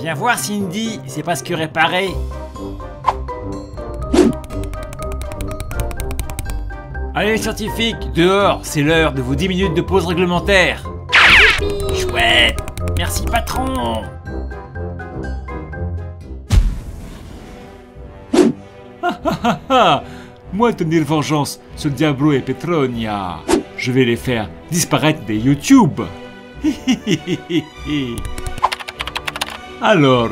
Viens voir Cindy, c'est presque réparé. Allez les scientifiques, dehors, c'est l'heure de vos 10 minutes de pause réglementaire. Chouette, merci patron. Moi tenir vengeance sur Diablo et Petronia. Je vais les faire disparaître des YouTube. Alors,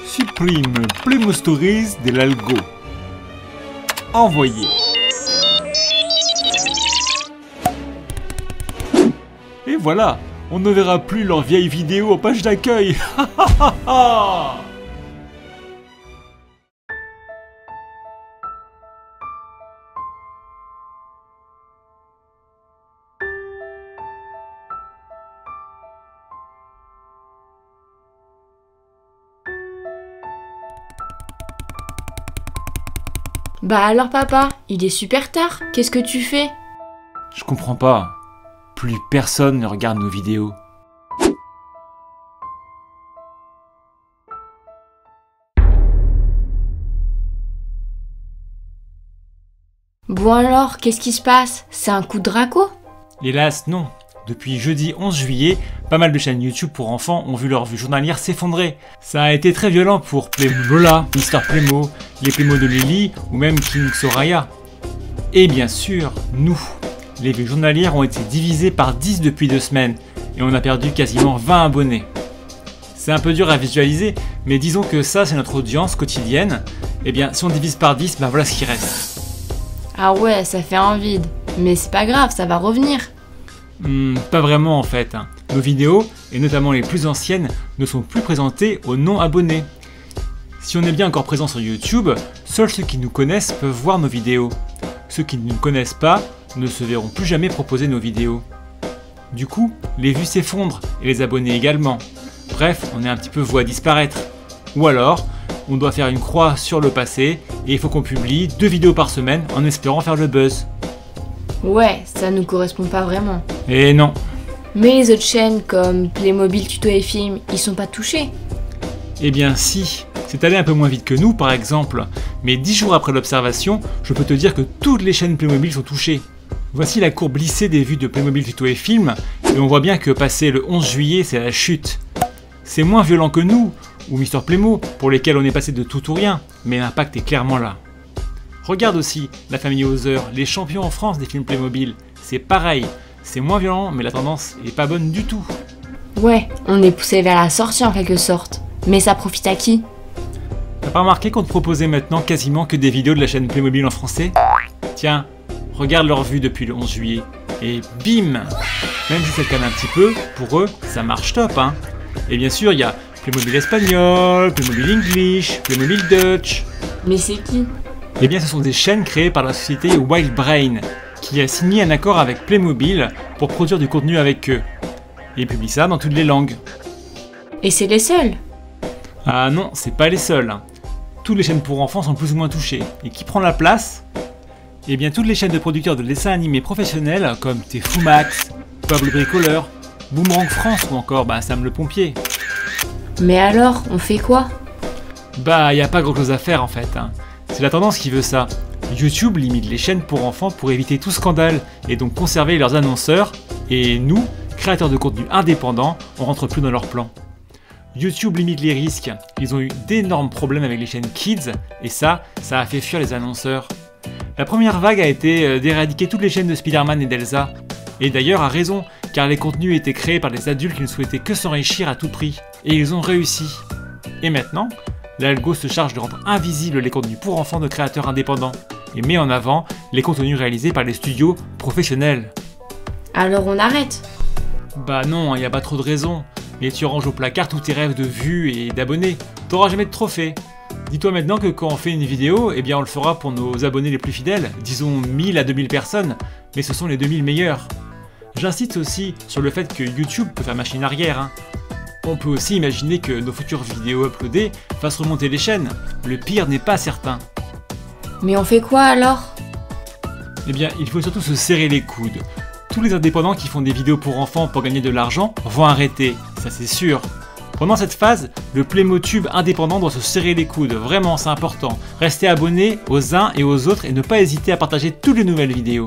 supprime Playmo Stories de l'algo. Envoyer. Et voilà, on ne verra plus leurs vieilles vidéos en page d'accueil. Bah alors papa, il est super tard, qu'est-ce que tu fais? Je comprends pas. Plus personne ne regarde nos vidéos. Bon alors, qu'est-ce qui se passe? C'est un coup de Draco? Hélas, non. Depuis jeudi 11 juillet, pas mal de chaînes YouTube pour enfants ont vu leur vue journalière s'effondrer. Ça a été très violent pour Playmo Lola, Mister Playmo, les Playmo de Lily ou même King Soraya. Et bien sûr, nous. Les vues journalières ont été divisées par 10 depuis 2 semaines et on a perdu quasiment 20 abonnés. C'est un peu dur à visualiser, mais disons que ça c'est notre audience quotidienne. Et bien si on divise par 10, ben voilà ce qui reste. Ah ouais, ça fait un vide. Mais c'est pas grave, ça va revenir. Pas vraiment en fait. Nos vidéos, et notamment les plus anciennes, ne sont plus présentées aux non-abonnés. Si on est bien encore présent sur YouTube, seuls ceux qui nous connaissent peuvent voir nos vidéos. Ceux qui ne nous connaissent pas ne se verront plus jamais proposer nos vidéos. Du coup, les vues s'effondrent et les abonnés également. Bref, on est un petit peu voué à disparaître. Ou alors, on doit faire une croix sur le passé et il faut qu'on publie 2 vidéos par semaine en espérant faire le buzz. Ouais, ça nous correspond pas vraiment. Et non. Mais les autres chaînes comme Playmobil Tuto et Film, ils sont pas touchés. Eh bien si, c'est allé un peu moins vite que nous par exemple, mais 10 jours après l'observation, je peux te dire que toutes les chaînes Playmobil sont touchées. Voici la courbe lissée des vues de Playmobil Tuto et Film, et on voit bien que passé le 11 juillet, c'est la chute. C'est moins violent que nous, ou Mister Playmo, pour lesquels on est passé de tout ou rien, mais l'impact est clairement là. Regarde aussi la famille Hauser, les champions en France des films Playmobil, c'est pareil, c'est moins violent, mais la tendance est pas bonne du tout. Ouais, on est poussé vers la sortie en quelque sorte. Mais ça profite à qui? T'as pas remarqué qu'on te proposait maintenant quasiment que des vidéos de la chaîne Playmobil en français? Tiens, regarde leurs vues depuis le 11 juillet, et bim! Même si ça calme un petit peu, pour eux, ça marche top, hein. Et bien sûr, il y a Playmobil espagnol, Playmobil English, Playmobil Dutch. Mais c'est qui? Eh bien, ce sont des chaînes créées par la société Wild Brain, qui a signé un accord avec Playmobil pour produire du contenu avec eux. Et ils publient ça dans toutes les langues. Et c'est les seuls? Ah non, c'est pas les seuls. Toutes les chaînes pour enfants sont plus ou moins touchées. Et qui prend la place? Eh bien, toutes les chaînes de producteurs de dessins animés professionnels, comme Tefumax, Pablo Bricoleur, Boomerang France ou encore Sam le Pompier. Mais alors, on fait quoi? Bah, y a pas grand chose à faire en fait. C'est la tendance qui veut ça. YouTube limite les chaînes pour enfants pour éviter tout scandale et donc conserver leurs annonceurs. Et nous, créateurs de contenu indépendants, on rentre plus dans leur plan. YouTube limite les risques. Ils ont eu d'énormes problèmes avec les chaînes Kids et ça a fait fuir les annonceurs. La première vague a été d'éradiquer toutes les chaînes de Spider-Man et d'Elsa. Et d'ailleurs a raison, car les contenus étaient créés par des adultes qui ne souhaitaient que s'enrichir à tout prix. Et ils ont réussi. Et maintenant, l'algo se charge de rendre invisibles les contenus pour enfants de créateurs indépendants et met en avant les contenus réalisés par les studios professionnels. Alors on arrête? Bah non, y a pas trop de raisons. Mais tu ranges au placard tous tes rêves de vues et d'abonnés. T'auras jamais de trophée. Dis-toi maintenant que quand on fait une vidéo, eh bien on le fera pour nos abonnés les plus fidèles, disons 1000 à 2000 personnes, mais ce sont les 2000 meilleurs. J'insiste aussi sur le fait que YouTube peut faire machine arrière. On peut aussi imaginer que nos futures vidéos uploadées fassent remonter les chaînes. Le pire n'est pas certain. Mais on fait quoi alors? Eh bien, il faut surtout se serrer les coudes. Tous les indépendants qui font des vidéos pour enfants pour gagner de l'argent vont arrêter, ça c'est sûr. Pendant cette phase, le Playmotube indépendant doit se serrer les coudes, vraiment c'est important. Restez abonnés aux uns et aux autres et ne pas hésiter à partager toutes les nouvelles vidéos.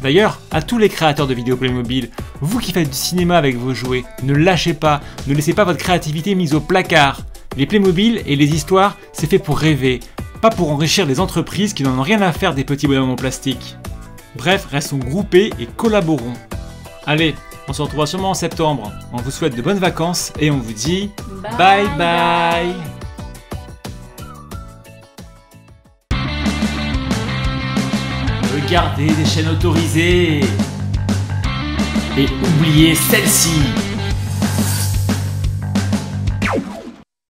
D'ailleurs, à tous les créateurs de vidéos Playmobil, vous qui faites du cinéma avec vos jouets, ne lâchez pas, ne laissez pas votre créativité mise au placard. Les Playmobil et les histoires, c'est fait pour rêver, pas pour enrichir les entreprises qui n'en ont rien à faire des petits bonhommes en plastique. Bref, restons groupés et collaborons. Allez, on se retrouvera sûrement en septembre. On vous souhaite de bonnes vacances et on vous dit bye bye. Regardez des chaînes autorisées et oubliez celle-ci.